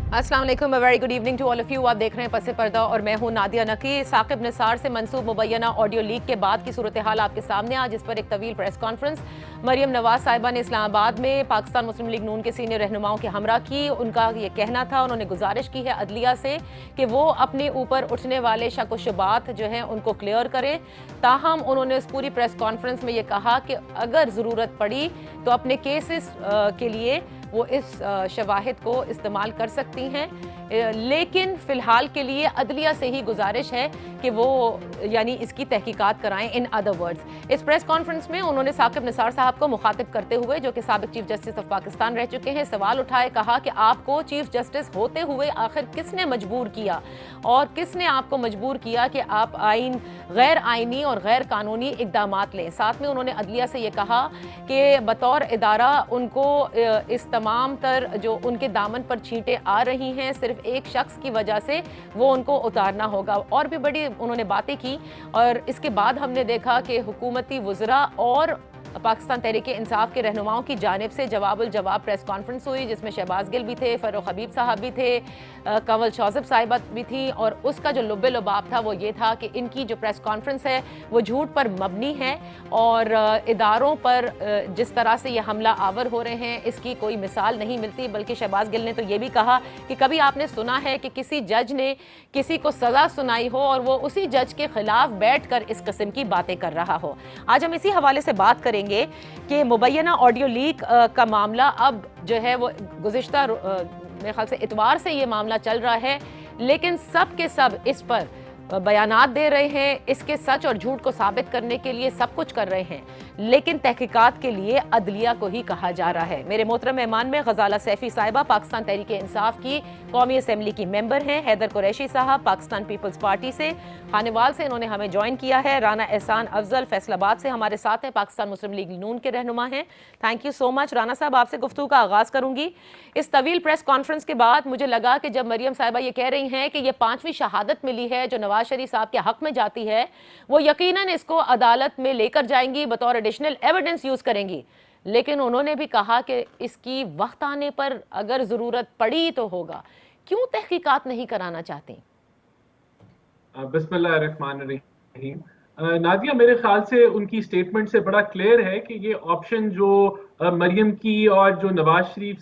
अस्सलाम वालेकुम, very good evening to all of you. आप देख रहे हैं पसे पर्दा और मैं हूं नादिया नकी। साकिब निसार से मंसूब मुबैना ऑडियो लीक के बाद की सूरत हाल आपके सामने आज, जिस पर एक तवील प्रेस कॉन्फ्रेंस मरियम नवाज साहिबा ने इस्लामाबाद में पाकिस्तान मुस्लिम लीग नून के सीनियर रहनुमाओं के हमरा की। उनका ये कहना था, उन्होंने गुजारिश की है अदलिया से कि वो अपने ऊपर उठने वाले शक व शुबात जो हैं उनको क्लियर करें। ताहम उन्होंने इस पूरी प्रेस कॉन्फ्रेंस में ये कहा कि अगर ज़रूरत पड़ी तो अपने केसेस के लिए वो इस शवाहिद को इस्तेमाल कर सकती हैं, लेकिन फ़िलहाल के लिए अदलिया से ही गुजारिश है कि वो यानी इसकी तहकीकात कराएं। इन अदर वर्ड्स, इस प्रेस कॉन्फ्रेंस में उन्होंने साकिब निसार साहब को मुखातिब करते हुए, जो कि साबिक चीफ जस्टिस ऑफ पाकिस्तान रह चुके हैं, सवाल उठाए। कहा कि आपको चीफ जस्टिस होते हुए आखिर किसने मजबूर किया और किसने आपको मजबूर किया कि आप गैर आइनी और गैर कानूनी इकदाम लें। साथ में उन्होंने अदलिया से ये कहा कि बतौर इदारा उनको इस तमाम तर जो उनके दामन पर छींटे आ रही हैं, सिर्फ एक शख्स की वजह से वो उनको उतारना होगा। और भी बड़ी उन्होंने बातें की और इसके बाद हमने देखा कि हुकूमती वज़रा और पाकिस्तान तहरीक इंसाफ के रहनुमाओं की जानिब से जवाबुल जवाब प्रेस कॉन्फ्रेंस हुई, जिसमें शहबाज गिल भी थे, फ़ारूक हबीब साहब भी थे, कंवल शौज़ब साहिबा भी थी। और उसका जो लुब्बे लुबाब था वो ये था कि इनकी जो प्रेस कॉन्फ्रेंस है वो झूठ पर मबनी है और इदारों पर जिस तरह से ये हमला आवर हो रहे हैं इसकी कोई मिसाल नहीं मिलती। बल्कि शहबाज गिल ने तो ये भी कहा कि कभी आपने सुना है कि किसी जज ने किसी को सज़ा सुनाई हो और वो उसी जज के खिलाफ बैठ कर इस किस्म की बातें कर रहा हो। आज हम इसी हवाले से बात करेंगे कि मुबैना ऑडियो लीक का मामला अब जो है वो गुज़िश्ता मेरे ख्याल से इतवार से ये मामला चल रहा है, लेकिन सब के सब इस पर बयानात दे रहे हैं, इसके सच और झूठ को साबित करने के लिए सब कुछ कर रहे हैं, लेकिन तहकीकात के लिए अदलिया को ही कहा जा रहा है। मेरे मोहतरम मेहमान में गजाला सैफी साहिबा पाकिस्तान तहरीक इंसाफ की कौमी असम्बली की मेंबर हैं, हैदर कुरैशी साहब पाकिस्तान पीपल्स पार्टी से, खानेवाल से इन्होंने हमें ज्वाइन किया है, राना एहसान अफजल फैसलाबाद से हमारे साथ हैं, पाकिस्तान मुस्लिम लीग नून के रहनुमा हैं। Thank you so much. Rana साहब, आपसे गुफ्तगू का आगाज़ करूंगी। इस तवील प्रेस कॉन्फ्रेंस के बाद मुझे लगा कि जब मरियम साहिबा ये कह रही हैं कि ये 5वीं शहादत मिली है जो नवाज शरीफ साहब के हक में जाती है, वो यकीनन इसको अदालत में लेकर जाएंगी, बतौर एडिशनल एविडेंस यूज करेंगी, लेकिन उन्होंने भी कहा कि इसकी वक्त आने पर अगर जरूरत पड़ी तो होगा। क्यों तहकीकात नहीं कराना चाहती? बिस्मिल्लाहिर्रहमानिर्रहीम। नादिया, मेरे ख्याल से उनकी स्टेटमेंट से बड़ा क्लियर है कि ये ऑप्शन जो मरियम की और जो नवाज शरीफ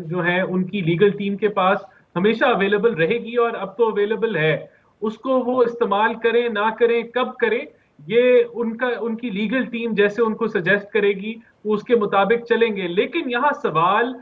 जो है उनकी लीगल टीम के पास हमेशा अवेलेबल रहेगी और अब तो अवेलेबल है, उसको वो इस्तेमाल करें ना करें, कब करें, ये उनकी लीगल टीम जैसे उनको सजेस्ट करेगी वो उसके मुताबिक चलेंगे। लेकिन यहाँ सवाल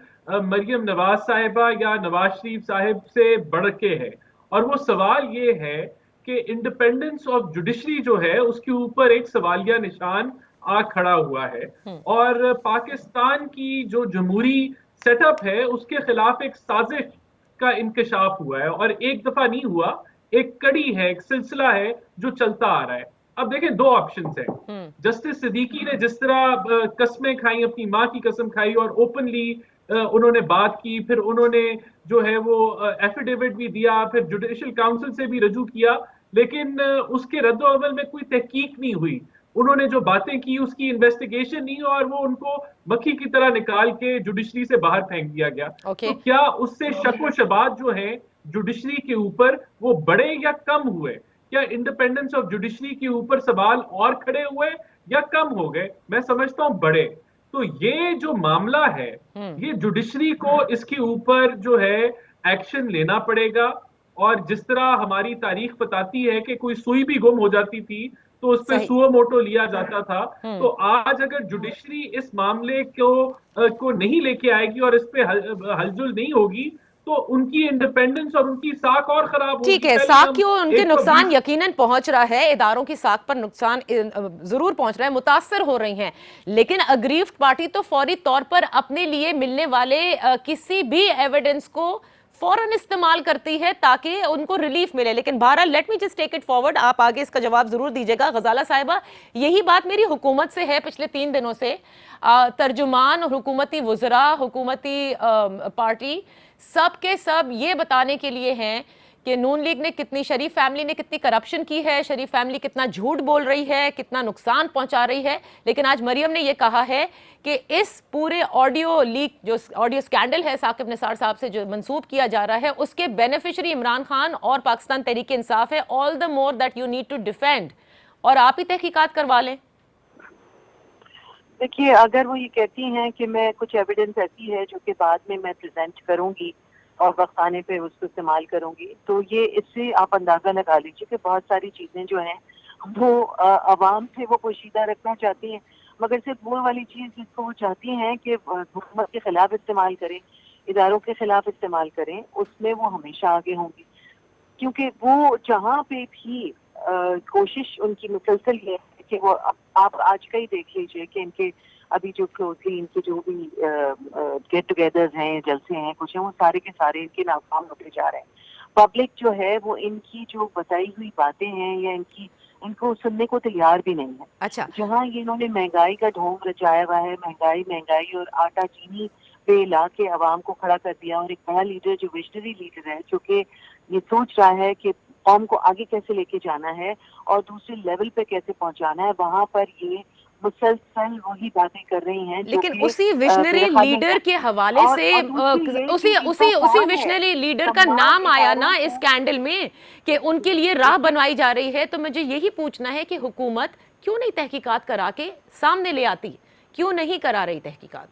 मरियम नवाज साहिबा या नवाज शरीफ साहिब से बढ़ के है, और वो सवाल ये है कि इंडिपेंडेंस ऑफ जुडिशरी जो है उसके ऊपर एक सवालिया निशान आ खड़ा हुआ है। और पाकिस्तान की जो जमहूरी सेटअप है उसके खिलाफ एक साजिश का इंकशाफ हुआ है, और एक दफा नहीं हुआ, एक कड़ी है, एक सिलसिला है जो चलता आ रहा है। अब देखें, दो ऑप्शंस हैं। जस्टिस सिद्दीकी ने जिस तरह कस्में खाई, अपनी माँ की कसम खाई और ओपनली उन्होंने बात की, फिर उन्होंने जो है वो एफिडेविट भी दिया, फिर जुडिशल काउंसिल से भी रजू किया, लेकिन उसके रद्द-ओ-अमल में कोई तहकीक नहीं हुई। उन्होंने जो बातें की उसकी इन्वेस्टिगेशन नहीं, और वो उनको मक्खी की तरह निकाल के जुडिशरी से बाहर फेंक दिया गया। तो क्या उससे शक व शबात जो है जुडिशरी के ऊपर वो बढ़े या कम हुए? क्या इंडिपेंडेंस ऑफ जुडिशरी के ऊपर सवाल और खड़े हुए या कम हो गए? मैं समझता हूं बढ़े। तो ये जो मामला है, ये जुडिशरी को इसके ऊपर जो है एक्शन लेना पड़ेगा। और जिस तरह हमारी तारीख बताती है कि कोई सुई भी गुम हो जाती थी तो उस पर सुओ मोटो लिया जाता था, तो आज अगर जुडिशरी इस मामले को नहीं लेके आएगी और इस पे हलचल नहीं होगी तो उनकी इंडिपेंडेंस और उनकी साख और खराब होगी। ठीक है, साख क्यों, उनके नुकसान यकीनन पहुंच रहा है, इदारों की साख पर नुकसान जरूर पहुंच रहा है, मुतासर हो रही हैं, लेकिन अग्रीव्ड पार्टी तो फौरी तौर पर अपने लिए मिलने वाले किसी भी एविडेंस को फौरन इस्तेमाल करती है ताकि उनको रिलीफ मिले। लेकिन बहरहाल, let me just take it forward, आप आगे इसका जवाब जरूर दीजिएगा। गजाला साहिबा, यही बात मेरी हुकूमत से है पिछले 3 दिनों से। तर्जुमान, हुकूमती वज़रा, हुकूमती पार्टी, सब के सब ये बताने के लिए हैं कि नून लीग ने कितनी, शरीफ फैमिली ने कितनी करप्शन की है, शरीफ फैमिली कितना झूठ बोल रही है, कितना नुकसान पहुंचा रही है। लेकिन आज मरियम ने यह कहा है कि इस पूरे ऑडियो लीक, जो ऑडियो स्कैंडल है साकिब निसार साहब से जो मंसूब किया जा रहा है, उसके बेनिफिशियरी इमरान खान और पाकिस्तान तहरीक इंसाफ है। All the more that you need to defend, और आप ही तहकीकात करवा लें। देखिए, अगर वो ये कहती हैं कि मैं कुछ एविडेंस ऐसी है जो कि बाद में मैं प्रेजेंट करूंगी और वक्त आने पे उसको इस्तेमाल करूंगी, तो ये इससे आप अंदाजा लगा लीजिए कि बहुत सारी चीजें जो हैं वो अवाम से वो पोशीदा रखना चाहती हैं, मगर सिर्फ वो वाली चीज जिसको वो चाहती हैं कि हुकूमत के खिलाफ इस्तेमाल करें, इदारों के खिलाफ इस्तेमाल करें, उसमें वो हमेशा आगे होंगी। क्योंकि वो जहाँ पे भी कोशिश उनकी मुसलसल ये है कि वो आप आज का ही देख लीजिए कि इनके अभी जो क्लोजली इनके जो भी गेट टुगेदर्स हैं, जलसे हैं, कुछ हैं, वो सारे के सारे इनके नाकाम होते जा रहे हैं। पब्लिक जो है वो इनकी जो बताई हुई बातें हैं या इनको सुनने को तैयार भी नहीं है। अच्छा, जहाँ ये इन्होंने महंगाई का ढोंग रचाया हुआ है, महंगाई और आटा चीनी पे ला के आवाम को खड़ा कर दिया, और एक बड़ा लीडर जो विजनरी लीडर है जो कि ये सोच रहा है कि कौम को आगे कैसे लेके जाना है और दूसरे लेवल पे कैसे पहुंचाना है, वहां पर ये मुसलसल वही बातें कर रही हैं। लेकिन उसी विजनरी लीडर के हवाले से उसी विजनरी लीडर का नाम आया ना इस स्कैंडल में कि उनके लिए राह बनवाई जा रही है। तो मुझे यही पूछना है कि हुकूमत क्यों नहीं तहकीकात करा के सामने ले आती, क्यों नहीं करा रही तहकीकात?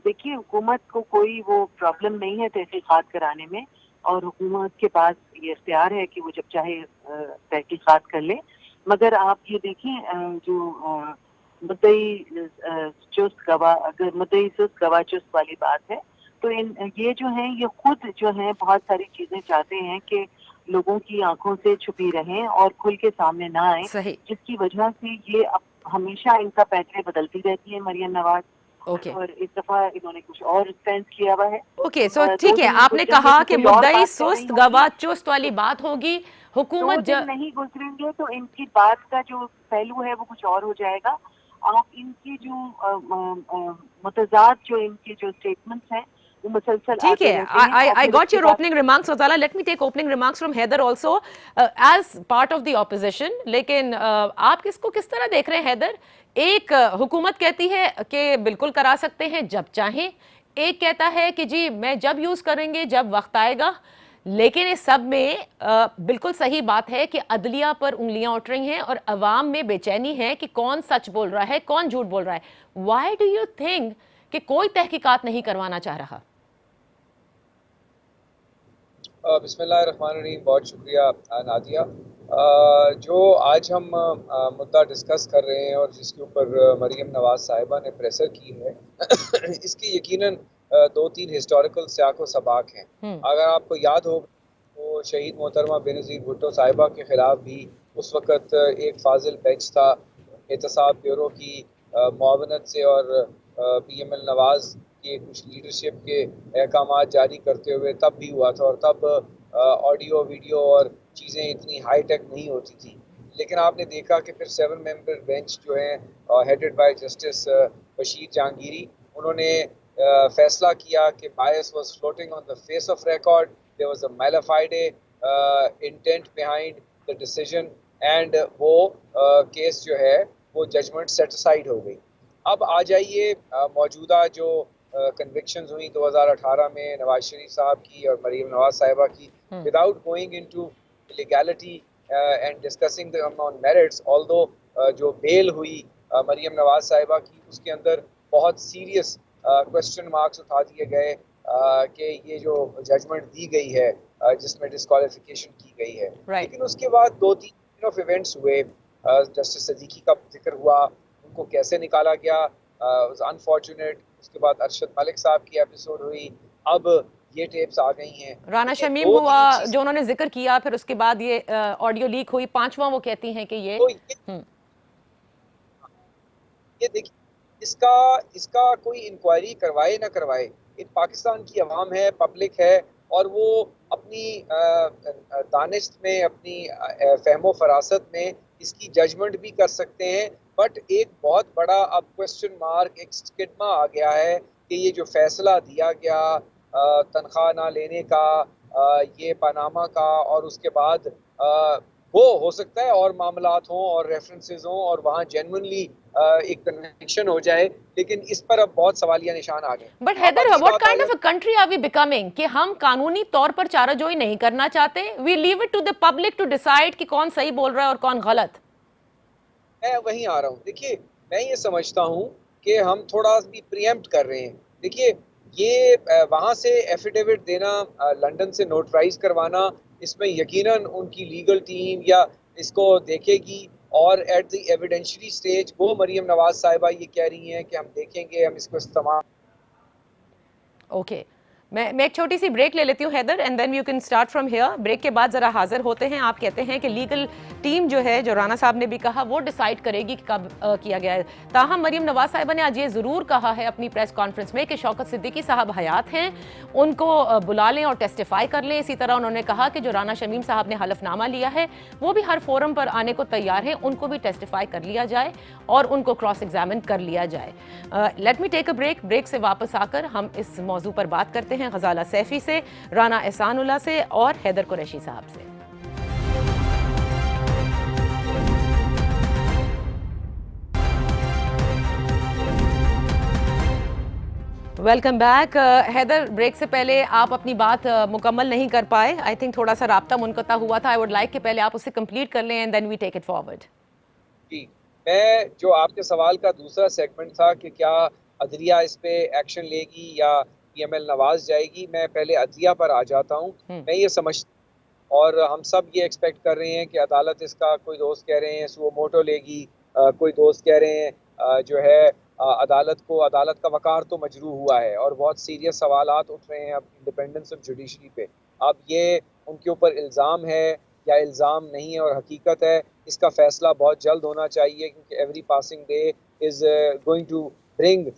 देखिए, हुकूमत को कोई वो प्रॉब्लम नहीं है तहकीकात कराने में, और हुकूमत के पास ये इख्तियार है कि वो जब चाहे तहकीकात कर ले। मगर आप ये देखें, जो मुद्दई चुस्त गवाह, अगर मुद्दई सुस्त गवाह चुस्त वाली बात है, तो ये जो है ये खुद जो है बहुत सारी चीजें चाहते हैं कि लोगों की आंखों से छुपी रहें और खुल के सामने ना आए, जिसकी वजह से ये हमेशा इनका पैटर्न बदलती रहती है मरियम नवाज। और इस दफा इन्होंने कुछ और स्टैंड किया हुआ है। सो ठीक है, आपने कहा कि मुद्दई सुस्त गवाह चुस्त वाली बात होगी, हुकूमत नहीं गुजरेंगे तो इनकी बात का जो पहलू है वो कुछ और हो जाएगा। आप इनकी जो मुतजाद जो इनके जो स्टेटमेंट्स हैं वो मुसलसल ठीक है। I got your opening remarks, Fazala. Let me take opening remarks from Haider also as part of the opposition. लेकिन आप किसको किस तरह देख रहे हैं हैदर? एक हुकूमत कहती है कि बिल्कुल करा सकते हैं जब चाहें, एक कहता है कि जी मैं जब यूज करेंगे जब वक्त आएगा। लेकिन इस सब में बिल्कुल सही बात है कि अदलिया पर उंगलियां उठ रही हैं और अवाम में बेचैनी है कि कौन सच बोल रहा है, कौन झूठ बोल रहा है। व्हाई डू यू थिंक कि कोई तहकीकात नहीं करवाना चाह रहा? बिस्मिल्लाहिर्रहमानिर्रहीम, बहुत शुक्रिया नादिया। जो आज हम मुद्दा डिस्कस कर रहे हैं और जिसके ऊपर मरियम नवाज साहिबा ने प्रेशर की है इसकी यकीनन 2-3 हिस्टोरिकल सियाक व सबाक हैं। अगर आपको याद हो तो शहीद मोहतरमा बेनज़ीर भुट्टो साहिबा के खिलाफ भी उस वक़्त एक फाजिल बेंच था, एहतसाब ब्यूरो की मुआवनत से और PML नवाज की कुछ लीडरशिप के अहकामात जारी करते हुए तब भी हुआ था, और तब ऑडियो वीडियो और चीज़ें इतनी हाई टेक नहीं होती थी। लेकिन आपने देखा कि फिर 7 मेंबर बेंच जो है headed by justice Bashir Jahangiri, उन्होंने फैसला किया कि bias was floating on the face of record, there was a mala fide intent behind the decision, and वो केस जो है वो जजमेंट सेटिसाइड हो गई। अब आ जाइए मौजूदा जो कन्विक्शंस हुई 2018 में नवाज शरीफ साहब की और मरियम नवाज साहिबा की, without going into legality and discussing them on merits, although जो बेल हुई मरियम नवाज साहिबा की, उसके अंदर बहुत सीरियस क्वेश्चन मार्क्स उठा दिए गए कि ये जो जजमेंट दी गई है जिसमें डिस्क्वालिफिकेशन की गई है। लेकिन उसके बाद 2-3 ऑफ इवेंट्स हुए, जस्टिस सदीकी का जिक्र हुआ, उनको कैसे निकाला गया, अनफॉर्चुनेट। उसके बाद अरशद मलिक साहब की एपिसोड हुई, अब ये टेप्स आ गई हैं। राना शमीम हुआ जो उन्होंने जिक्र किया, फिर उसके बाद ये ऑडियो लीक हुई, 5वां वो कहती हैं कि ये देखिए, इसका कोई इंक्वायरी करवाए ना करवाए, इन पाकिस्तान की अवाम है, पब्लिक है, और वो अपनी दानिश में, अपनी फहमो फरासत में इसकी जजमेंट भी कर सकते हैं। बट एक बहुत बड़ा अब क्वेश्चन मार्क, एक स्टिग्मा आ गया है कि ये जो फैसला दिया गया तनख्वाह ना लेने का, ये पनामा का, और उसके बाद वो हो सकता है और मामलात हों और रेफरेंसेस हों और वहाँ जेन्युइनली एक कन्वेंशन हो जाए, लेकिन इस पर अब बहुत सवालिया निशान आ गए। बट अब हैदर, अगली व्हाट बात a kind of a country are we becoming कि हम कानूनी तौर पर चाराजोई नहीं करना चाहते, we leave it to the public to decide कि कौन सही बोल रहा है और कौन गलत। मैं वहीं आ रहा हूँ। देखिए, मैं ये समझता हूँ कि हम थोड़ा भी प्रीएम्प्ट कर रहे हैं। देखिए, ये वहाँ से एफिडेविट देना, लंदन से नोटराइज करवाना, इसमें यकीनन उनकी लीगल टीम या इसको देखेगी, और एट द एविडेंशियरी स्टेज वो मरियम नवाज साहिबा ये कह रही हैं कि हम देखेंगे, हम इसको इस्तेमाल। ओके, मैं एक छोटी सी ब्रेक ले लेती हूँ Haider, and then you can start from here. Break के बाद जरा हाजिर होते हैं। आप कहते हैं कि लीगल टीम जो है, जो राना साहब ने भी कहा, वो डिसाइड करेगी कि कब किया गया है। ताहम मरियम नवाज साहिबा ने आज ये ज़रूर कहा है अपनी प्रेस कॉन्फ्रेंस में कि शौकत सिद्दीकी साहब हयात हैं, उनको बुला लें और टेस्टिफाई कर लें। इसी तरह उन्होंने कहा कि जो राना शमीम साहब ने हलफनामा लिया है वो भी हर फोरम पर आने को तैयार है, उनको भी टेस्टिफाई कर लिया जाए और उनको क्रॉस एग्जामिन कर लिया जाए। Let me take a break. Break से वापस आकर हम इस मौजू पर बात करते हैं गजाला सैफी से, राना एहसानुल्लाह से और हैदर कुरैशी साहब से। Welcome back. हैदर, ब्रेक से पहले आप अपनी बात मुकम्मल नहीं कर पाए। आई थिंक थोड़ा सा राब्ता मुनक़ता हुआ था। आई वुड लाइक कि पहले आप उसे कंप्लीट कर लें and then we take it forward. जी, मैं जो आपके सवाल का दूसरा सेगमेंट था कि क्या अदलिया इस पे एक्शन लेगी या पीएमएल नवाज जाएगी, मैं पहले अदलिया पर आ जाता हूँ। मैं ये समझ, और हम सब ये एक्सपेक्ट कर रहे हैं कि अदालत इसका, कोई दोस्त कह रहे हैं सुओ मोटो लेगी, कोई दोस्त कह रहे हैं जो है अदालत का वकार तो मजरू हुआ है, और बहुत सीरियस सवालात उठ रहे हैं अब इंडिपेंडेंस ऑफ जुडिशरी पे। अब ये उनके ऊपर इल्ज़ाम है या इल्ज़ाम नहीं है और हकीकत है, इसका फैसला बहुत जल्द होना चाहिए, क्योंकि every passing day is going to bring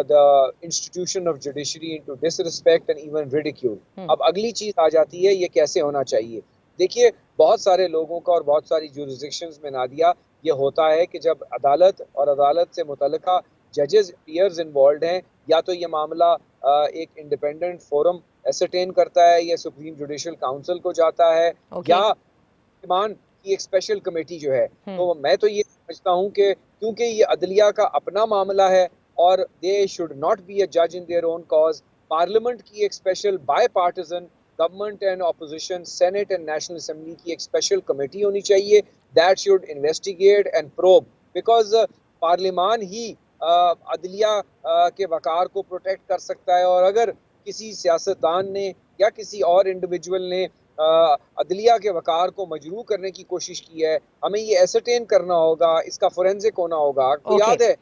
the institution of judiciary into disrespect and even ridicule। अब अगली चीज आ जाती है, ये कैसे होना चाहिए। देखिए, बहुत सारे लोगों का और बहुत सारी जुरिसडिक्शंस में नादिया ये होता है कि जब अदालत और अदालत से मुतल्लिका जजेस पीयर्स इन्वॉल्व हैं, या तो ये मामला एक इंडिपेंडेंट फोरम एसरटेन करता है, या सुप्रीम जुडिशल काउंसिल को जाता है, या ईमान की एक स्पेशल कमेटी जो है। तो मैं तो ये समझता हूँ कि क्योंकि ये अदलिया का अपना मामला है और they should not be a जज in their own cause, parliament की एक special bipartisan, government and opposition, senate and national assembly की एक स्पेशल कमेटी होनी चाहिए that should investigate and probe, because पार्लियामान ही अदलिया के वकार को प्रोटेक्ट कर सकता है। और अगर किसी सियासतदान ने या किसी और इंडिविजुअल ने अदलिया के वकार को मजरू करने की कोशिश की है, हमें ये एसरटेन करना होगा, इसका फोरेंसिक होना होगा। आपको याद है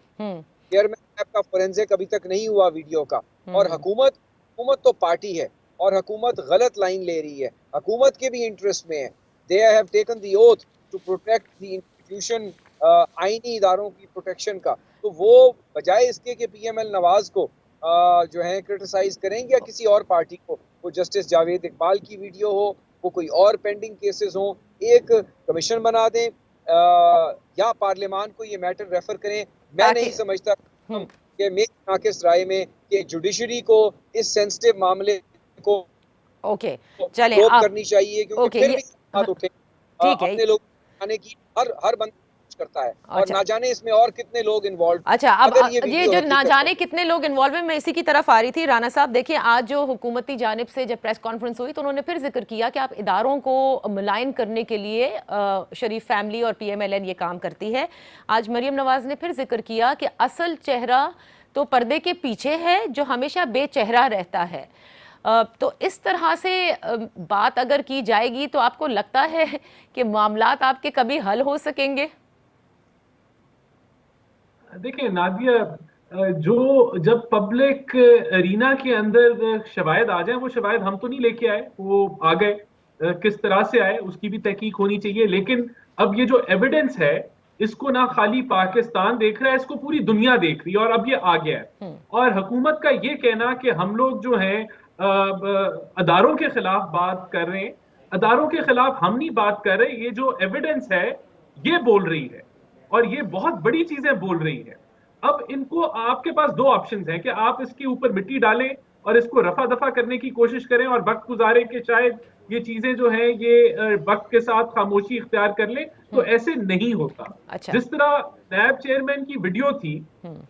चेयरमैन साहब का फोरेंसिक अभी तक नहीं हुआ वीडियो का, और हुकूमत तो पार्टी है और हुकूमत गलत लाइन ले रही है, हुकूमत के भी इंटरेस्ट में है। They have taken the oath to protect the institution, आईनी इदारों की प्रोटेक्शन का। तो वो बजाय इसके कि पीएमएल नवाज को जो है क्रिटिसाइज करेंगे या किसी और पार्टी को, वो जस्टिस जावेद इकबाल की वीडियो हो, वो कोई और पेंडिंग केसेस हो, एक कमीशन बना दें या पार्लियामान को ये मैटर रेफर करें। मैं नहीं समझता कि मेरी नाकिस राय में कि जुडिशरी को इस सेंसिटिव मामले को चलें करनी चाहिए, क्योंकि फिर भी बात उठे अपने लोग आने की हर बंदा करता है, और ना जाने इसमें और कितने लोग इन्वॉल्व। अच्छा, अब ये जो ना जाने कितने लोग इन्वॉल्व हैं, मैं इसी की तरफ आ रही थी। राना साहब, देखिए, आज जो हुकूमती जानिब से जब प्रेस कॉन्फ्रेंस हुई तो उन्होंने फिर जिक्र किया कि आप इदारों को मुलायन करने के लिए शरीफ फैमिली और PMLN ये काम करती है। आज मरियम नवाज ने फिर जिक्र किया कि असल चेहरा तो पर्दे के पीछे है, जो हमेशा बेचेहरा रहता है। तो इस तरह से बात अगर की जाएगी तो आपको लगता है कि मामलात आपके कभी हल हो सकेंगे? देखिए नादिया, जो जब पब्लिक अरीना के अंदर शवायद आ जाए, वो शवायद हम तो नहीं लेके आए, वो आ गए, किस तरह से आए उसकी भी तहकीक होनी चाहिए। लेकिन अब ये जो एविडेंस है, इसको ना खाली पाकिस्तान देख रहा है, इसको पूरी दुनिया देख रही है, और अब ये आ गया है। और हुकूमत का ये कहना कि हम लोग जो हैं अदारों के खिलाफ बात कर रहे हैं, अदारों के खिलाफ हम नहीं बात कर रहे, ये जो एविडेंस है ये बोल रही है, और ये बहुत बड़ी चीजें बोल रही है। अब इनको, आपके पास दो ऑप्शंस हैं कि आप इसके ऊपर मिट्टी डालें और इसको रफा दफा करने की कोशिश करें और वक्त गुजारे कि शायद ये चीजें जो है ये वक्त के साथ खामोशी इख्तियार कर ले, तो ऐसे नहीं होता। अच्छा। जिस तरह नैब चेयरमैन की वीडियो थी,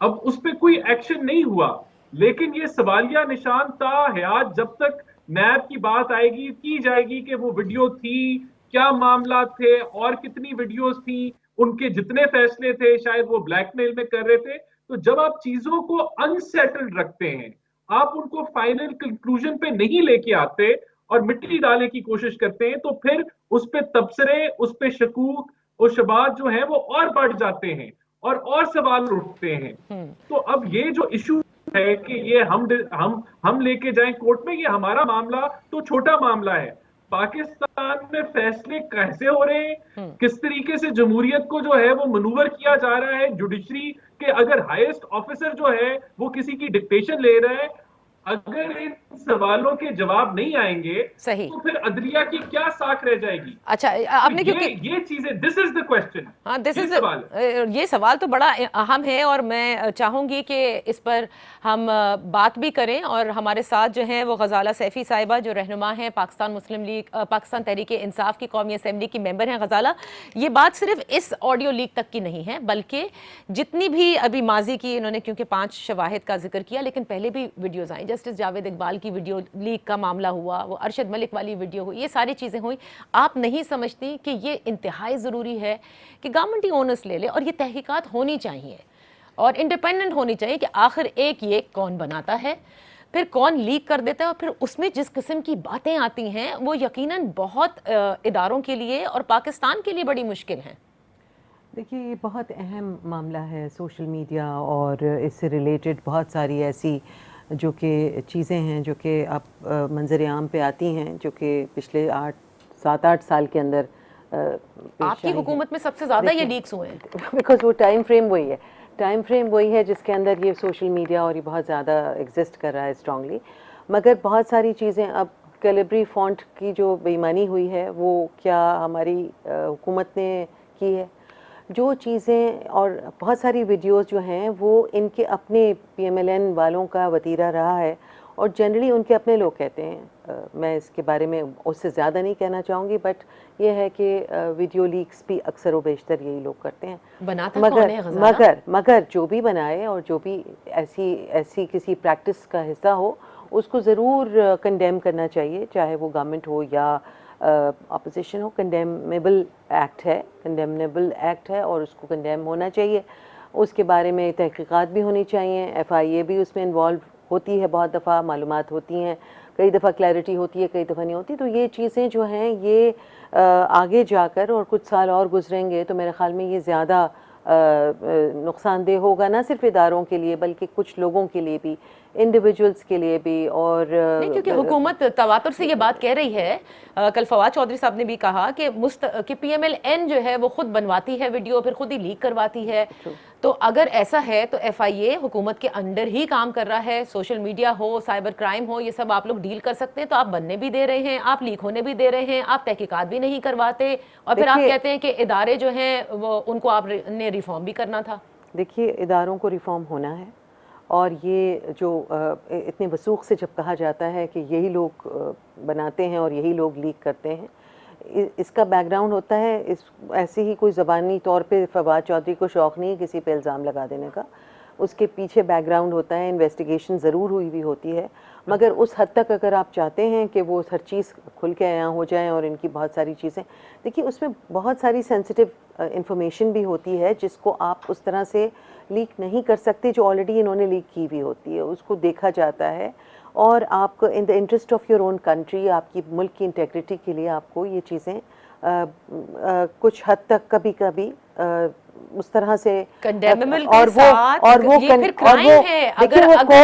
अब उस पर कोई एक्शन नहीं हुआ, लेकिन ये सवालिया निशान ता हयात जब तक नैब की बात आएगी की जाएगी कि वो वीडियो थी, क्या मामला थे और कितनी वीडियोस थी, उनके जितने फैसले थे, शायद वो ब्लैकमेल में कर रहे थे। तो जब आप चीजों को अनसेटल्ड रखते हैं, आप उनको फाइनल कंक्लूजन पे नहीं लेके आते और मिट्टी डालने की कोशिश करते हैं, तो फिर उस पे तबसरे, उस पे शकूक और शबात जो है वो और बढ़ जाते हैं और सवाल उठते हैं। तो अब ये जो इशू है कि ये हम लेके जाएं कोर्ट में, ये हमारा मामला तो छोटा मामला है। पाकिस्तान में फैसले कैसे हो रहे हैं, किस तरीके से जमहूरियत को जो है वो मनूवर किया जा रहा है, जुडिशरी के अगर हाईएस्ट ऑफिसर जो है वो किसी की डिक्टेशन ले रहा है, अगर इन सवालों के जवाब नहीं आएंगे सही। तो फिर अदलिया की क्या साख रह जाएगी। अच्छा, आपने तो क्योंकि ये चीजें, दिस इज द क्वेश्चन। हाँ, दिस इज सवाल ये सवाल तो बड़ा अहम है और मैं चाहूँगी कि इस पर हम बात भी करें। और हमारे साथ जो हैं वो गजाला सैफी साहिबा, जो रहनुमा हैं पाकिस्तान मुस्लिम लीग, पाकिस्तान तहरीक इंसाफ की कौमी असम्बली की मेंबर हैं। गजाला, ये बात सिर्फ इस ऑडियो लीक तक की नहीं है, बल्कि जितनी भी अभी माजी की इन्होंने, क्योंकि 5 शवाहिद का जिक्र किया, लेकिन पहले भी वीडियोज़ आई, जस्टिस जावेद इकबाल की वीडियो लीक का मामला हुआ, वो अरशद मलिक वाली वीडियो हुई, ये सारी चीज़ें हुई। आप नहीं समझती कि ये इंतहाई ज़रूरी है कि गवर्नमेंट ही ओनर्स ले ले और ये तहकीकात होनी चाहिए और इंडिपेंडेंट होनी चाहिए कि आखिर एक ये कौन बनाता है, फिर कौन लीक कर देता है, और फिर उसमें जिस किस्म की बातें आती हैं वो यकीनन बहुत इदारों के लिए और पाकिस्तान के लिए बड़ी मुश्किल हैं। देखिए, ये बहुत अहम मामला है सोशल मीडिया, और इससे रिलेटेड बहुत सारी ऐसी जो कि चीज़ें हैं जो कि अब मंजर आम पे आती हैं, जो कि पिछले 7-8 साल के अंदर आपकी हुकूमत में सबसे ज़्यादा ये लीक्स हुए हैं। बिकॉज वो टाइम फ्रेम वही है जिसके अंदर ये सोशल मीडिया और ये बहुत ज़्यादा एग्जिस्ट कर रहा है स्ट्रांगली। मगर बहुत सारी चीज़ें, अब कैलिब्री फॉन्ट की जो बेईमानी हुई है वो क्या हमारी हुकूमत ने की है, जो चीज़ें, और बहुत सारी वीडियोस जो हैं वो इनके अपने PMLN वालों का वतीरा रहा है, और जनरली उनके अपने लोग कहते हैं। मैं इसके बारे में उससे ज़्यादा नहीं कहना चाहूँगी, बट ये है कि वीडियो लीक्स भी अक्सर व बेशतर यही लोग करते हैं। बनाता कौन है गज़ाला? मगर जो भी बनाए और जो भी ऐसी किसी प्रैक्टिस का हिस्सा हो, उसको ज़रूर कंडेम करना चाहिए, चाहे वो गवर्नमेंट हो या अपोजिशन हो। कंडेमेबल एक्ट है और उसको कंडेम होना चाहिए। उसके बारे में तहकीकात भी होनी चाहिए, FIA भी उसमें इन्वॉल्व होती है, बहुत दफ़ा मालूमात होती हैं, कई दफ़ा क्लैरिटी होती है, कई दफ़ा नहीं होती। तो ये चीज़ें जो हैं ये आगे जाकर और कुछ साल और गुजरेंगे तो मेरे ख़्याल में ये ज़्यादा नुकसानदेह होगा, ना सिर्फ इदारों के लिए बल्कि कुछ लोगों के लिए भी, इंडिविजुअल्स के लिए भी। और नहीं, क्योंकि हुकूमत तवातुर से ये बात कह रही है, कल फवाद चौधरी साहब ने भी कहा कि PMLN जो है वो खुद बनवाती है वीडियो, फिर खुद ही लीक करवाती है। तो अगर ऐसा है तो FIA हुकूमत के अंडर ही काम कर रहा है, सोशल मीडिया हो, साइबर क्राइम हो, ये सब आप लोग डील कर सकते हैं, तो आप बनने भी दे रहे हैं, आप लीक होने भी दे रहे हैं, आप तहकीकात भी नहीं करवाते, और फिर आप कहते हैं कि इदारे जो हैं वो उनको आपने रिफॉर्म भी करना था। देखिए, इदारों को रिफॉर्म होना है, और ये जो इतने वसूख से जब कहा जाता है कि यही लोग बनाते हैं और यही लोग लीक करते हैं, इसका बैकग्राउंड होता है। ऐसे ही कोई ज़बानी तौर पे फवाद चौधरी को शौक़ नहीं है किसी पे इल्ज़ाम लगा देने का, उसके पीछे बैकग्राउंड होता है, इन्वेस्टिगेशन ज़रूर हुई भी होती है। मगर उस हद तक अगर आप चाहते हैं कि वो हर चीज़ खुल के यहाँ हो जाए और इनकी बहुत सारी चीज़ें, देखिए उसमें बहुत सारी सेंसिटिव इंफॉर्मेशन भी होती है जिसको आप उस तरह से लीक नहीं कर सकते, जो ऑलरेडी इन्होंने लीक की भी होती है, उसको देखा जाता है। और आपको in the interest of your own country, आपकी मुल्क की इंटेग्रिटी के लिए आपको ये चीज़ें कुछ हद तक कभी कभी उस तरह से कंडेमेबल और वो ये फिर क्राइम है।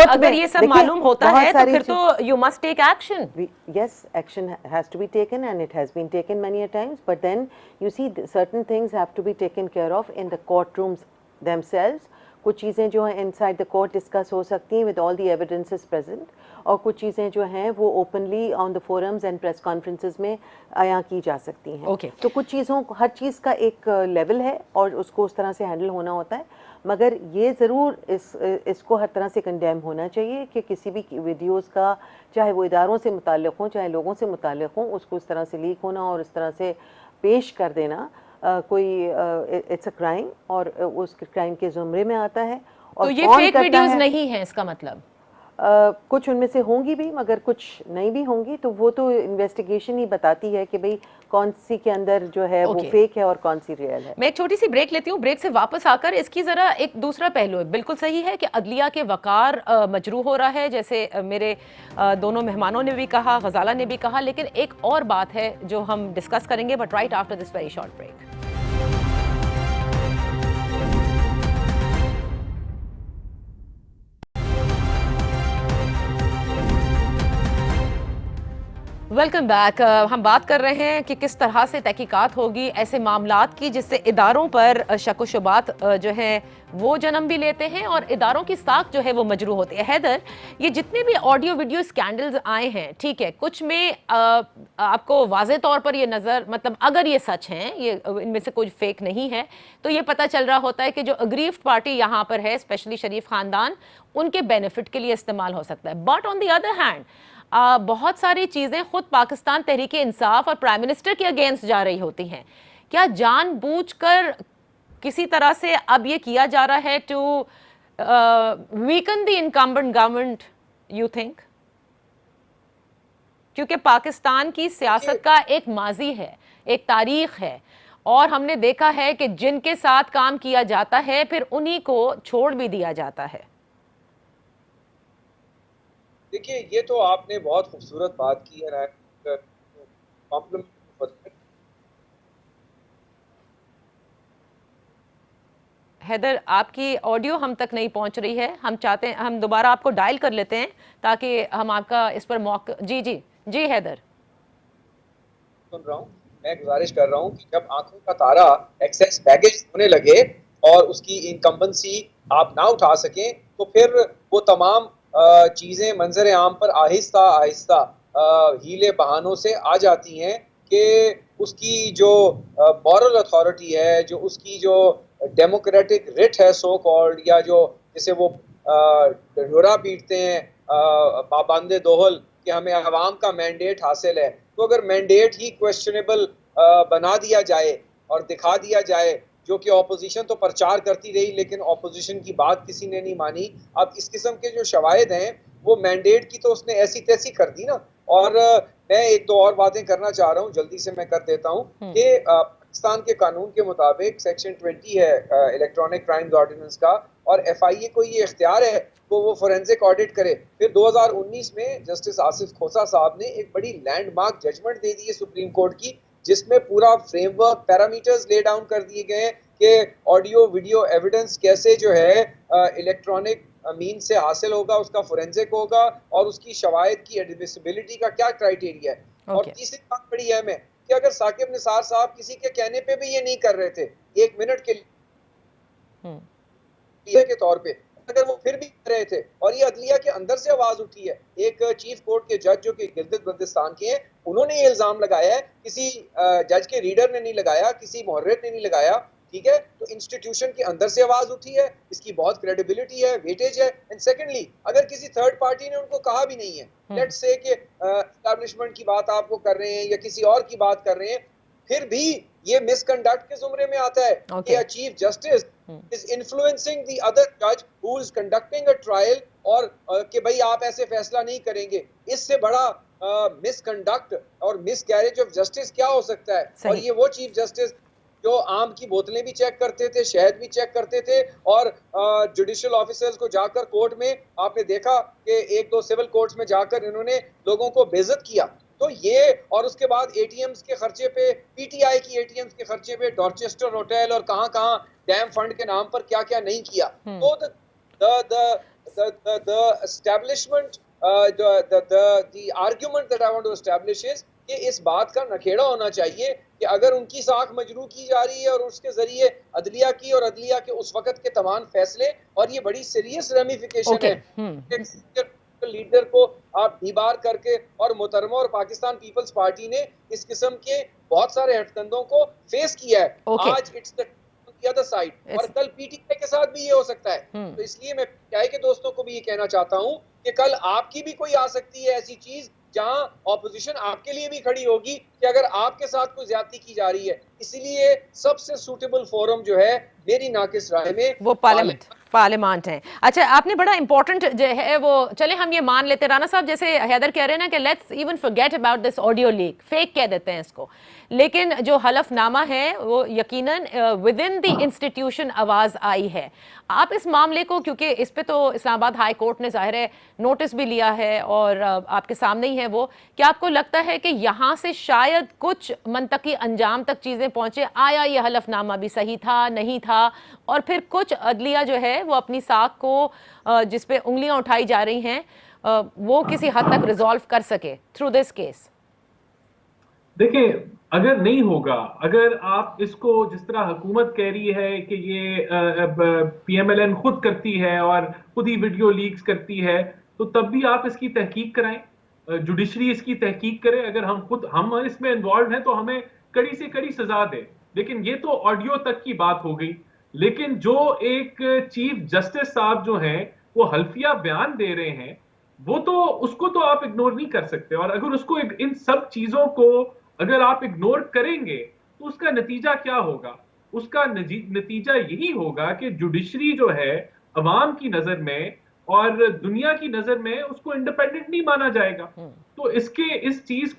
अगर ये सब मालूम होता है तो फिर तो you must take action. Yes, action has to be taken and it has been taken many a times, but then you see certain things have to be taken care of in the courtrooms themselves. कुछ चीज़ें जो हैं inside the court discuss हो सकती हैं with all the evidences present, और कुछ चीज़ें जो हैं वो openly on the forums and press conferences में आया की जा सकती हैं। Okay. तो कुछ चीज़ों, हर चीज़ का एक लेवल है और उसको उस तरह से हैंडल होना होता है, मगर ये ज़रूर इसको हर तरह से कंडेम होना चाहिए कि किसी भी वीडियोज़ का, चाहे वो इदारों से मुताल्लिक़ हों चाहे लोगों से मुताल्लिक़ हों, उसको इस तरह से लीक होना और इस तरह से पेश कर देना इट्स अ क्राइम और उस क्राइम के ज़ुमरे में आता है। और तो ये कौन फेक करता वीडियोस है, नहीं है इसका मतलब? कुछ उनमें से होंगी भी मगर कुछ नहीं भी होंगी, तो वो तो इन्वेस्टिगेशन ही बताती है कि भाई कौन सी के अंदर जो है वो Okay. फेक है और कौन सी रियल है। मैं एक छोटी सी ब्रेक लेती हूँ, ब्रेक से वापस आकर इसकी जरा एक दूसरा पहलू है। बिल्कुल सही है कि अदलिया के वकार मजरूह हो रहा है, जैसे मेरे दोनों मेहमानों ने भी कहा, गजाला ने भी कहा, लेकिन एक और बात है जो हम डिस्कस करेंगे, but right after this very short break. Welcome back. हम बात कर रहे हैं कि किस तरह से तहकीकात होगी ऐसे मामलात की जिससे इदारों पर शक व शुबात जो है वो जन्म भी लेते हैं और इदारों की साख जो है वो मजरूह होती है। हैदर, ये जितने भी ऑडियो वीडियो स्कैंडल्स आए हैं, ठीक है, कुछ में आपको वाज़े तौर पर ये नज़र, मतलब अगर ये सच हैं, ये इनमें से कोई फेक नहीं है, तो ये पता चल रहा होता है कि जो अग्रीव्ड पार्टी यहाँ पर है, स्पेशली शरीफ खानदान, उनके बेनिफिट के लिए इस्तेमाल हो सकता है। But on the other hand बहुत सारी चीज़ें खुद पाकिस्तान तहरीक इंसाफ और प्राइम मिनिस्टर के अगेंस्ट जा रही होती हैं। क्या जानबूझकर किसी तरह से अब ये किया जा रहा है to weaken the incumbent government, you think? क्योंकि पाकिस्तान की सियासत का एक माजी है, एक तारीख है, और हमने देखा है कि जिनके साथ काम किया जाता है फिर उन्हीं को छोड़ भी दिया जाता है। देखिए, ये तो आपने बहुत खूबसूरत बात की है। हैदर, आपकी ऑडियो हम तक नहीं पहुंच रही है। हम चाहते हैं, हम दोबारा आपको डायल कर लेते हैं ताकि हम आपका इस पर मौका। जी जी जी हैदर, सुन रहा हूँ। मैं गुजारिश कर रहा हूँ कि जब आंखों का तारा एक्सेस बैगेज होने लगे और उसकी इनकम्बेंसी आप ना उठा सकें, तो फिर वो तमाम चीज़ें मंजर आम पर आहिस्ता आहिस्ता हीले बहानों से आ जाती हैं कि उसकी जो मॉरल अथॉरिटी है, जो उसकी जो डेमोक्रेटिक रिट है सो कॉल्ड, या जो जिसे वो ढिढोरा पीटते हैं पाबंदे दोहल कि हमें अवाम का मैंडेट हासिल है, तो अगर मैंडेट ही क्वेश्चनेबल बना दिया जाए और दिखा दिया जाए, जो कि ऑपोजिशन तो प्रचार करती रही लेकिन ऑपोजिशन की बात किसी ने नहीं मानी। अब इस किस्म के जो शवाहिद हैं वो मैंडेट की तो उसने ऐसी तैसी कर दी ना। और मैं एक दो और बातें करना चाह रहा हूँ, जल्दी से मैं कर देता हूँ कि पाकिस्तान के कानून के मुताबिक सेक्शन 20 है इलेक्ट्रॉनिक क्राइम्स ऑर्डिनेंस का, और FIA को ये इख्तियार है तो वो फोरेंसिक ऑडिट करे। फिर 2019 में जस्टिस आसिफ खोसा साहब ने एक बड़ी लैंडमार्क जजमेंट दे दी है सुप्रीम कोर्ट की, जिसमें पूरा फ्रेमवर्क, पैरामीटर्स ले डाउन कर दिए गए हैं कि ऑडियो वीडियो एविडेंस कैसे जो है इलेक्ट्रॉनिक मीन से हासिल होगा, उसका फोरेंसिक होगा, और उसकी शवाहिद की एडमिसिबिलिटी का क्या क्राइटेरिया है। और तीसरी बात बड़ी अहम है कि अगर साकिब निसार साहब किसी के कहने पे भी ये नहीं कर रहे थे, 1 मिनट के लिए के तौर पे, अगर वो फिर भी कर रहे थे और ये अदलिया के अंदर से आवाज उठी है, एक चीफ कोर्ट के जज जो कि गिलगित बल्तिस्तान के हैं, उन्होंने ये इल्जाम लगाया है, किसी जज के रीडर ने नहीं लगाया, किसी मुहर्रिर ने नहीं लगाया, ठीक है। तो इंस्टीट्यूशन के अंदर से आवाज उठी है, इसकी बहुत क्रेडिबिलिटी है, वेटेज है। एंड सेकेंडली, अगर किसी थर्ड पार्टी ने उनको कहा भी नहीं है, लेट्स से कि एस्टैब्लिशमेंट की बात आपको कर रहे हैं या किसी और की बात कर रहे हैं, फिर भी ये मिसकंडक्ट के जुमरे में आता है कि chief justice is influencing the other judge who is conducting a trial, और कि भाई आप ऐसे फैसला नहीं करेंगे। इससे बड़ा मिसकंडक्ट और मिसकैरेज ऑफ जस्टिस क्या हो सकता है। और ये वो चीफ जस्टिस जो आम की बोतलें भी चेक करते थे, शहद भी चेक करते थे, और जुडिशियल ऑफिसर्स को जाकर कोर्ट में आपने देखा कि 1-2 सिविल कोर्ट्स में जाकर इन्होंने लोगों को बेइज्जत किया। तो ये, और उसके बाद ATMs के खर्चे पे, PTI की ATMs के खर्चे पे डॉर्चेस्टर होटल और कहां-कहां डैम फंड के नाम पर क्या-क्या नहीं किया। तो the establishment the argument that I want to establish is कि इस बात का नखेड़ा होना चाहिए कि अगर उनकी साख मजरू की जा रही है और उसके जरिए अदलिया की और अदलिया के उस वक्त के तमाम फैसले, और ये बड़ी सीरियस रेमिफिकेशन है लीडर को आप दीवार करके, और मुहतरमा और पाकिस्तान पीपल्स पार्टी ने इस किस्म के बहुत सारे हटकंडों को फेस किया है। आज इट्स द अदर साइड और कल पीटीआई के साथ भी ये हो सकता है। तो इसलिए मैं पीटीआई के दोस्तों को भी ये कहना चाहता हूं कि कल आपकी भी कोई आ सकती है ऐसी चीज जहां ऑपोजिशन आपके लिए भी खड़ी होगी कि अगर आपके साथ कोई ज्यादती की जा रही है। इसीलिए सबसे सूटेबल फोरम जो है मेरी नाकिस राय में वो पार्लियामेंट है। अच्छा, आपने बड़ा इंपॉर्टेंट जो है वो, चले हम ये मान लेते, राना साहब जैसे हैदर कह रहे हैं ना कि let's even forget about this audio leak, fake कह देते हैं इसको, लेकिन जो हलफनामा है वो यकीनन विद इन द इंस्टीट्यूशन आवाज आई है। आप इस मामले को, क्योंकि इस पे तो इस्लामाबाद हाई कोर्ट ने जाहिर है नोटिस भी लिया है और आपके सामने ही है वो, क्या आपको लगता है कि यहाँ से शायद कुछ मंतकी अंजाम तक चीजें पहुंचे? आया ये हलफनामा भी सही था, नहीं था, और फिर कुछ अदलिया जो है वो अपनी साख को जिस पे उंगलियां उठाई जा रही हैं वो किसी हद तक रिजॉल्व कर सके थ्रू दिस केस? देखिए, अगर नहीं होगा, अगर आप इसको जिस तरह हुकूमत कह रही है कि ये पीएमएलएन खुद करती है और खुद ही वीडियो लीक्स करती है, तो तब भी आप इसकी तहकीक कराएं, जुडिशरी इसकी तहकीक करे। अगर हम इसमें इन्वॉल्व हैं तो हमें कड़ी से कड़ी सजा दे। लेकिन ये तो ऑडियो तक की बात हो गई। लेकिन जो एक चीफ जस्टिस साहब जो हैं वो हल्फिया बयान दे रहे हैं, वो तो उसको तो आप इग्नोर नहीं कर सकते। और अगर उसको इन सब चीजों को अगर आप इग्नोर करेंगे तो उसका नतीजा क्या होगा? उसका नतीजा यही होगा कि जुडिशरी जो है अवाम की नजर में और दुनिया की नजर में उसको इंडिपेंडेंट नहीं माना जाएगा। तो इस चीज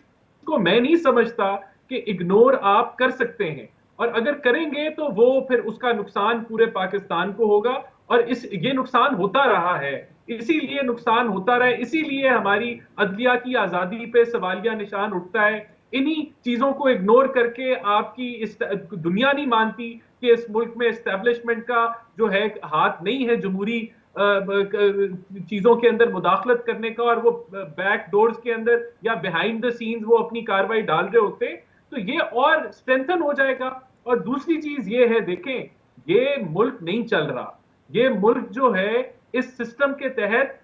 को मैं नहीं समझता कि इग्नोर आप कर सकते हैं, और अगर करेंगे तो वो फिर उसका नुकसान पूरे पाकिस्तान को होगा। और ये नुकसान होता रहा है, इसीलिए नुकसान होता रहा है, इसीलिए हमारी अदलिया की आजादी पे सवालिया निशान उठता है। इन्हीं चीजों को इग्नोर करके आपकी दुनिया नहीं मानती कि इस मुल्क में एस्टेब्लिशमेंट का जो है हाथ नहीं है जमहूरी चीजों के अंदर मुदाखलत करने का, और वो बैक डोर्स के अंदर या बिहाइंड द सीन्स वो अपनी कार्रवाई डाल रहे होते, तो ये और स्ट्रेंथन हो जाएगा। और दूसरी चीज ये है, देखें, ये मुल्क नहीं चल रहा, ये मुल्क जो है इस सिस्टम के तहत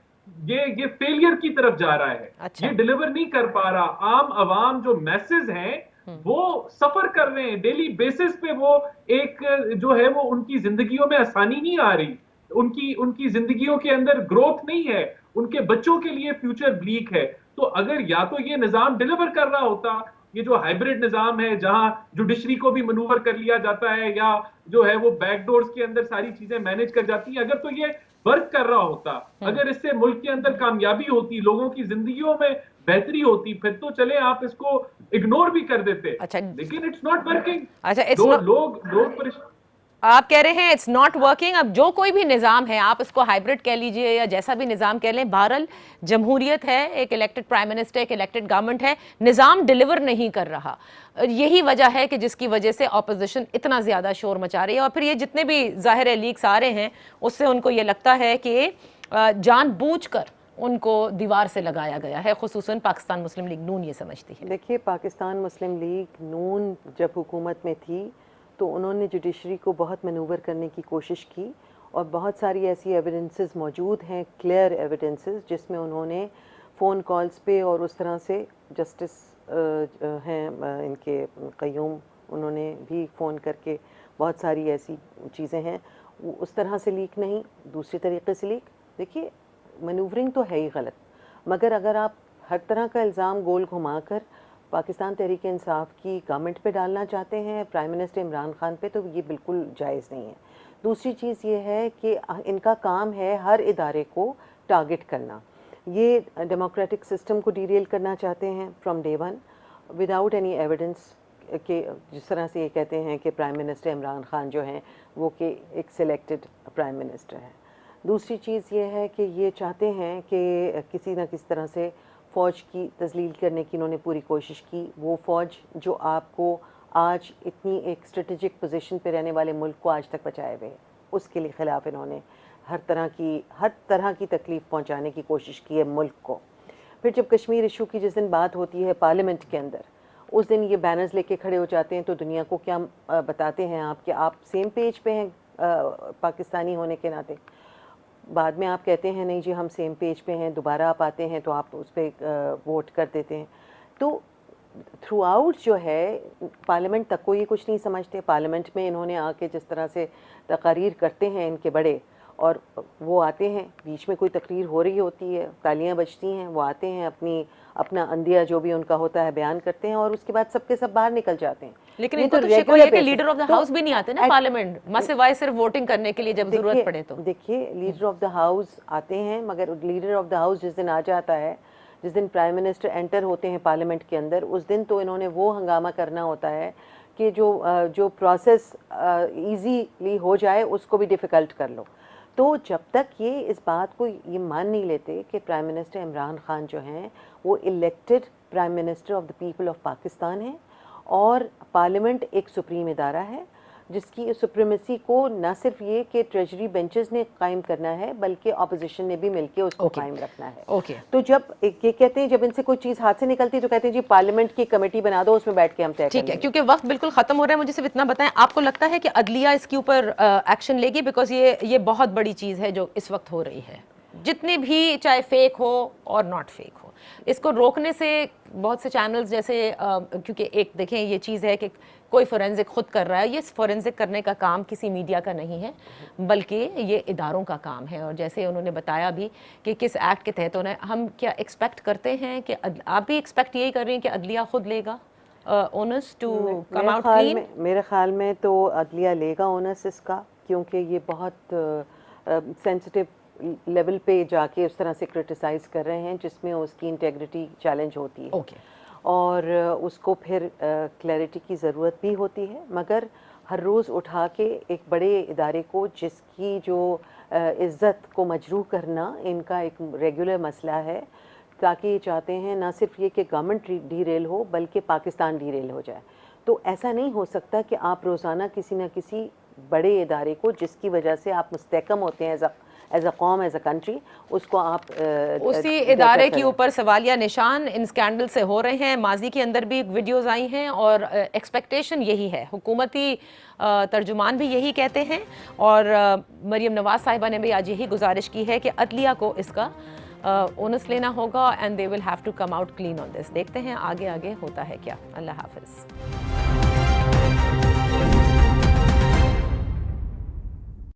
ये फेलियर की तरफ जा रहा है। अच्छा। ये डिलीवर नहीं कर पा रहा। आम आवाम जो मैसेज हैं वो सफर कर रहे हैं डेली बेसिस पे। वो एक जो है वो उनकी जिंदगियों में आसानी नहीं आ रही, उनकी जिंदगियों के अंदर ग्रोथ नहीं है, उनके बच्चों के लिए फ्यूचर ब्लीक है। तो अगर या तो ये निजाम डिलीवर कर रहा होता, ये जो हाइब्रिड निजाम है जहां जुडिशरी को भी मनूवर कर लिया जाता है या जो है वो बैकडोर्स के अंदर सारी चीजें मैनेज कर जाती है, अगर तो ये वर्क कर रहा होता, अगर इससे मुल्क के अंदर कामयाबी होती, लोगों की जिंदगियों में बेहतरी होती, फिर तो चले आप इसको इग्नोर भी कर देते। अच्छा, लेकिन इट्स नॉट वर्किंग। अच्छा, लोग आप कह रहे हैं इट्स नॉट वर्किंग। अब जो कोई भी निज़ाम है, आप इसको हाइब्रिड कह लीजिए या जैसा भी निज़ाम कह लें, बहरहाल जमहूरियत है, एक इलेक्टेड प्राइम मिनिस्टर, एक इलेक्टेड गवर्नमेंट है, निज़ाम डिलीवर नहीं कर रहा। यही वजह है कि जिसकी वजह से ऑपोजिशन इतना ज़्यादा शोर मचा रही है। और फिर ये जितने भी ज़ाहिर है लीक्स आ रहे हैं, उससे उनको ये लगता है कि जानबूझकर उनको दीवार से लगाया गया है, खुसूसन पाकिस्तान मुस्लिम लीग नून ये समझती है। देखिए, पाकिस्तान मुस्लिम लीग नून जब हुकूमत में थी तो उन्होंने जुडिशरी को बहुत मनूवर करने की कोशिश की, और बहुत सारी ऐसी एविडेंसेस मौजूद हैं, क्लियर एविडेंसेस, जिसमें उन्होंने फ़ोन कॉल्स पे और उस तरह से जस्टिस हैं इनके क़य्यूम, उन्होंने भी फ़ोन करके बहुत सारी ऐसी चीज़ें हैं, उस तरह से लीक नहीं, दूसरी तरीके से लीक। देखिए, मनूवरिंग तो है ही गलत, मगर अगर आप हर तरह का इल्ज़ाम गोल घुमाकर पाकिस्तान तहरीक इंसाफ की गवर्नमेंट पे डालना चाहते हैं, प्राइम मिनिस्टर इमरान खान पे, तो ये बिल्कुल जायज़ नहीं है। दूसरी चीज़ ये है कि इनका काम है हर इदारे को टारगेट करना। ये डेमोक्रेटिक सिस्टम को डीरेल करना चाहते हैं from day one without any evidence के, जिस तरह से ये कहते हैं कि प्राइम मिनिस्टर इमरान खान जो हैं वो कि एक सिलेक्टेड प्राइम मिनिस्टर है। दूसरी चीज़ ये है कि ये चाहते हैं कि किसी न किसी तरह से फ़ौज की तज़लील करने की इन्होंने पूरी कोशिश की। वो फ़ौज जो आपको आज इतनी एक स्ट्रेटेजिक पोजीशन पे रहने वाले मुल्क को आज तक बचाए हुए, उसके लिए ख़िलाफ़ इन्होंने हर तरह की तकलीफ़ पहुंचाने की कोशिश की है मुल्क को। फिर जब कश्मीर इशू की जिस दिन बात होती है पार्लियामेंट के अंदर, उस दिन ये बैनर्स लेके खड़े हो जाते हैं, तो दुनिया को क्या बताते हैं आप कि आप सेम पेज पे हैं पाकिस्तानी होने के नाते। बाद में आप कहते हैं नहीं जी हम सेम पेज पे हैं, दोबारा आप आते हैं तो आप उस पर वोट कर देते हैं। तो थ्रू आउट जो है पार्लियामेंट तक को ये कुछ नहीं समझते। पार्लियामेंट में इन्होंने आके जिस तरह से तकारीर करते हैं इनके बड़े, और वो आते हैं, बीच में कोई तकरीर हो रही होती है, तालियां बजती हैं, वो आते हैं अपना अंदिया जो भी उनका होता है बयान करते हैं, और उसके बाद सबके सब बाहर निकल जाते हैं। लेकिन इनको तो शिकवा ये कि लीडर ऑफ द हाउस भी नहीं आते ना पार्लियामेंट, सिवाय सिर्फ वोटिंग करने के लिए जब जरूरत पड़े तो। देखिए लीडर ऑफ द हाउस आते हैं, मगर लीडर ऑफ द हाउस जिस दिन आ जाता है, जिस दिन प्राइम मिनिस्टर एंटर होते हैं पार्लियामेंट के अंदर, उस दिन तो इन्होंने वो हंगामा करना होता है कि जो प्रोसेस इजीली हो जाए उसको भी डिफ़िकल्ट कर लो। तो जब तक ये इस बात को ये मान नहीं लेते कि प्राइम मिनिस्टर इमरान खान जो हैं वो elected prime minister of the people of Pakistan हैं, और पार्लियामेंट एक सुप्रीम इदारा है जिसकी सुप्रीमेसी को न सिर्फ ये कि ट्रेजरी बेंचेस ने कायम करना है, बल्कि ऑपोजिशन ने भी मिलकर उसको कायम रखना है। तो जब ये कहते हैं, जब इनसे कोई चीज़ हाथ से निकलती है तो कहते हैं जी पार्लियामेंट की कमेटी बना दो, उसमें बैठ के हम तय करेंगे। ठीक है, क्योंकि वक्त बिल्कुल खत्म हो रहा है, मुझे सिर्फ इतना बताएं, आपको लगता है कि अदलिया इसके ऊपर एक्शन लेगी? बिकॉज ये बहुत बड़ी चीज़ है जो इस वक्त हो रही है, जितने भी चाहे फेक हो और नॉट फेक हो, इसको रोकने से बहुत से चैनल्स जैसे क्योंकि एक देखें ये चीज़ है कि कोई फोरेंसिक खुद कर रहा है, ये फोरेंसिक करने का काम किसी मीडिया का नहीं है बल्कि ये इदारों का काम है। और जैसे उन्होंने बताया भी कि किस एक्ट के तहत उन्हें, हम क्या एक्सपेक्ट करते हैं कि आप भी एक्सपेक्ट यही कर रही हैं कि अदलिया खुद लेगा onus to come out clean? मेरे ख्याल में तो अदलिया लेगा ओनस इसका, क्योंकि ये बहुत सेंसिटिव लेवल पे जाके उस तरह से क्रिटिसाइज़ कर रहे हैं जिसमें उसकी इंटेग्रिटी चैलेंज होती है। और उसको फिर क्लैरिटी की ज़रूरत भी होती है, मगर हर रोज़ उठा के एक बड़े इदारे को जिसकी जो इज़्ज़त को मजरूह करना इनका एक रेगुलर मसला है, ताकि ये चाहते हैं ना सिर्फ ये कि गवर्नमेंट डीरेल हो बल्कि पाकिस्तान डीरेल हो जाए। तो ऐसा नहीं हो सकता कि आप रोज़ाना किसी न किसी बड़े इदारे को जिसकी वजह से आप मुस्तहकम होते हैं एज अ कौम, एज अ कंट्री, उसको आप उसी इदारे के ऊपर सवालिया निशान इन स्कैंडल से हो रहे हैं। माजी के अंदर भी वीडियोस आई हैं और एक्सपेक्टेशन यही है, हुकूमती तर्जुमान भी यही कहते हैं, और मरियम नवाज साहिबा ने भी आज यही गुजारिश की है कि अदलिया को इसका ओनस लेना होगा and they will have to come out clean on this. देखते हैं आगे आगे होता है क्या। अल्लाह हाफिज़।